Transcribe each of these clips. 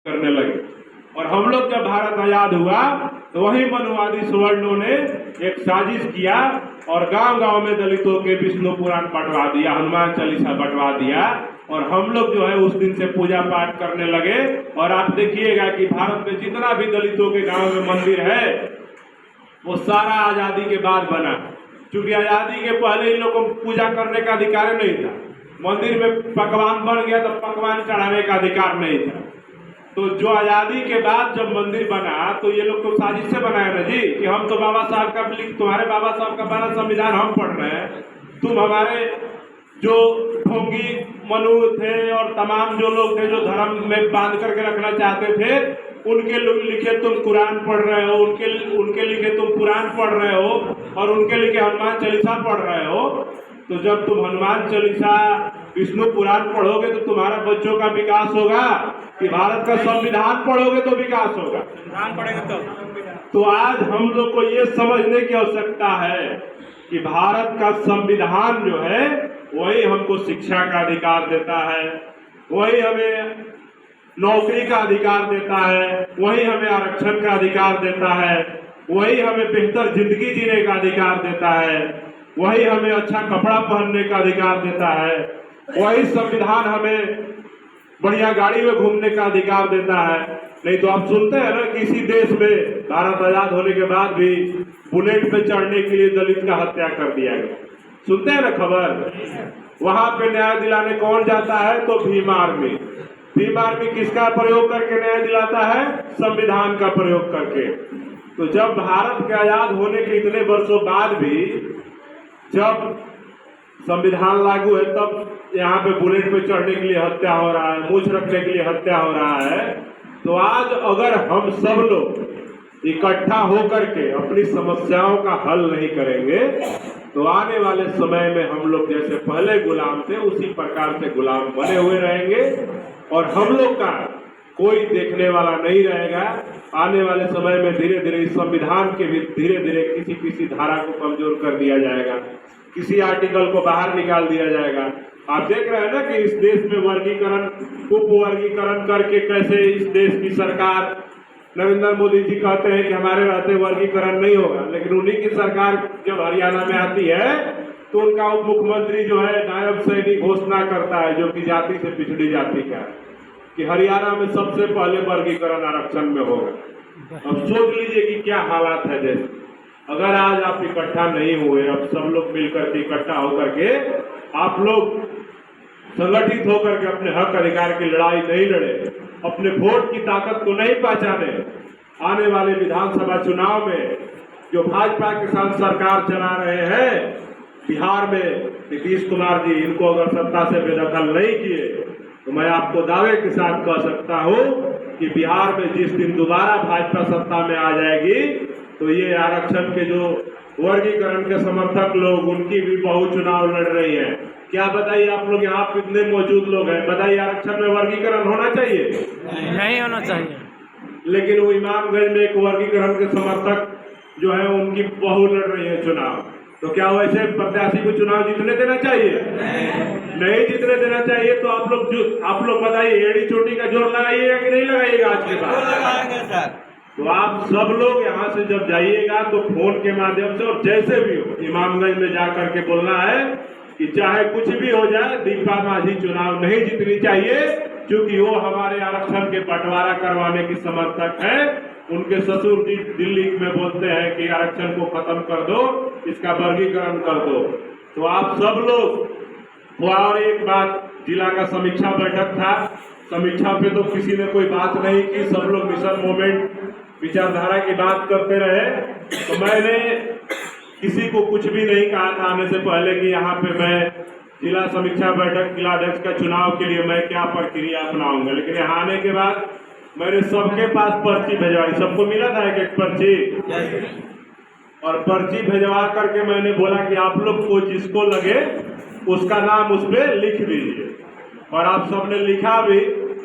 करने लगे। और हम लोग जब भारत आजाद हुआ तो वही मनुवादी सवर्णों ने एक साजिश किया और गांव गांव में दलितों के विष्णु पुराण बंटवा दिया, हनुमान चालीसा बंटवा दिया, और हम लोग जो है उस दिन से पूजा पाठ करने लगे। और आप देखिएगा कि भारत में जितना भी दलितों के गांव में मंदिर है वो सारा आजादी के बाद बना, क्योंकि आजादी के पहले इन लोगों को पूजा करने का अधिकार नहीं था। मंदिर में पकवान बन गया तो पकवान चढ़ाने का अधिकार नहीं था। तो जो आजादी के बाद जब मंदिर बना तो ये लोग तो साजिश से बनाए ना जी, कि हम तो बाबा साहब का तुम्हारे बाबा साहब का बना संविधान हम पढ़ रहे हैं, तुम हमारे जो ढोंगी मनु थे और तमाम जो लोग थे जो धर्म में बांध करके रखना चाहते थे उनके लिखे तुम कुरान पढ़ रहे हो, उनके लिखे तुम पुराण पढ़ रहे हो और उनके लिखे हनुमान चालीसा पढ़ रहे हो। तो जब तुम हनुमान चालीसा विष्णु पुराण पढ़ोगे तो तुम्हारा बच्चों का विकास होगा कि भारत का संविधान पढ़ोगे तो विकास होगा? संविधान पढ़ेगा तो आज हम लोग को ये समझने की आवश्यकता है कि भारत का संविधान जो है वही हमको शिक्षा का अधिकार देता है, वही हमें नौकरी का अधिकार देता है, वही हमें आरक्षण का अधिकार देता है, वही हमें बेहतर जिंदगी जीने का अधिकार देता है, वही हमें अच्छा कपड़ा पहनने का अधिकार देता है, वही संविधान हमें बढ़िया गाड़ी में घूमने का अधिकार देता है। नहीं तो आप सुनते हैं ना किसी देश में भारत आजाद होने के बाद भी बुलेट पे चढ़ने के लिए दलित का हत्या कर दिया गया, सुनते हैं ना खबर। वहां पे न्याय दिलाने कौन जाता है? तो भीम आर्मी। भीम आर्मी किसका प्रयोग करके न्याय दिलाता है? संविधान का प्रयोग करके। तो जब भारत के आजाद होने के इतने वर्षों बाद भी जब संविधान लागू है तब यहाँ पे बुलेट पे चढ़ने के लिए हत्या हो रहा है, मूछ रखने के लिए हत्या हो रहा है। तो आज अगर हम सब लोग इकट्ठा होकर के अपनी समस्याओं का हल नहीं करेंगे तो आने वाले समय में हम लोग जैसे पहले गुलाम थे उसी प्रकार से गुलाम बने हुए रहेंगे और हम लोग का कोई देखने वाला नहीं रहेगा। आने वाले समय में धीरे धीरे इस संविधान के भी धीरे धीरे किसी किसी धारा को कमजोर कर दिया जाएगा, किसी आर्टिकल को बाहर निकाल दिया जाएगा। आप देख रहे हैं ना कि इस देश में वर्गीकरण उप वर्गीकरण करके कैसे इस देश की सरकार नरेंद्र मोदी जी कहते हैं कि हमारे रहते वर्गीकरण नहीं होगा, लेकिन उन्हीं की सरकार जब हरियाणा में आती है तो उनका उप मुख्यमंत्री जो है नायब सैनी घोषणा करता है जो कि जाति से पिछड़ी जाति का, कि हरियाणा में सबसे पहले वर्गीकरण आरक्षण में होगा। अब सोच लीजिए कि क्या हालात है देश। अगर आज आप इकट्ठा नहीं हुए, अब सब लोग मिलकर के इकट्ठा होकर के आप लोग संगठित होकर के अपने हक अधिकार की लड़ाई नहीं लड़े, अपने वोट की ताकत को नहीं पहचाने, आने वाले विधानसभा चुनाव में जो भाजपा के साथ सरकार चला रहे हैं बिहार में नीतीश कुमार जी, इनको अगर सत्ता से बेदखल नहीं किए तो मैं आपको दावे के साथ कह सकता हूं कि बिहार में जिस दिन दोबारा भाजपा सत्ता में आ जाएगी तो ये आरक्षण के जो वर्गीकरण के समर्थक लोग उनकी भी बहु चुनाव लड़ रही है। क्या बताइए आप लोग यहाँ कितने मौजूद लोग हैं, बताइए आरक्षण में वर्गीकरण होना चाहिए? नहीं होना चाहिए। लेकिन वो इमामगंज में एक वर्गीकरण के समर्थक जो है उनकी बहु लड़ रही है चुनाव, तो क्या वैसे प्रत्याशी को चुनाव जीतने देना चाहिए? नहीं जीतने देना चाहिए। तो आप लोग बताइए एड़ी चोटी का जोर लगाइएगा कि नहीं लगाइएगा? आज के बाद तो आप सब लोग यहाँ से जब जाइएगा तो फोन के माध्यम से और जैसे भी हो इमामगंज में जा करके बोलना है कि चाहे कुछ भी हो जाए दीपा माझी चुनाव नहीं जीतनी चाहिए, क्योंकि वो हमारे आरक्षण के बंटवारा करवाने की समर्थक है। उनके ससुर जी दिल्ली में बोलते हैं कि आरक्षण को खत्म कर दो, इसका वर्गीकरण कर दो। तो आप सब लोग, और एक बात, जिला का समीक्षा बैठक था, समीक्षा पे तो किसी ने कोई बात नहीं की, सब लोग मिशन मूवमेंट विचारधारा की बात करते रहे। तो मैंने किसी को कुछ भी नहीं कहा था आने से पहले कि यहाँ पे मैं जिला समीक्षा बैठक जिलाध्यक्ष का चुनाव के लिए मैं क्या प्रक्रिया अपनाऊंगा, लेकिन यहाँ आने के बाद मैंने सबके पास पर्ची भिजवाई, सबको मिला था एक एक पर्ची, और पर्ची भिजवा करके मैंने बोला कि आप लोग को जिसको लगे उसका नाम उस पर लिख दीजिए, और आप सबने लिखा भी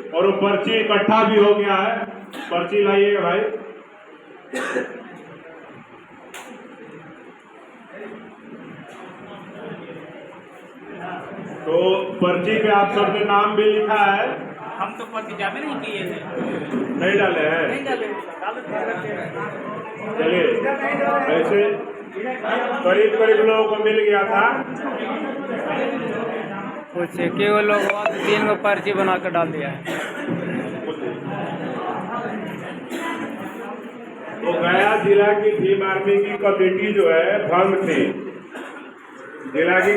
और वो पर्ची इकट्ठा भी हो गया है। पर्ची लाइएगा भाई। तो पर्ची पे आप सबने नाम भी लिखा है। हम तो पर्ची जामे नहीं किए थे। नहीं डाले हैं? चलिए, ऐसे करीब करीब लोगों को मिल गया था। कुछ केवल लोग 3 को पर्ची बना कर डाल दिया है। तो गया जिला की भीम आर्मी की कमेटी जो है भंग थी। जिला की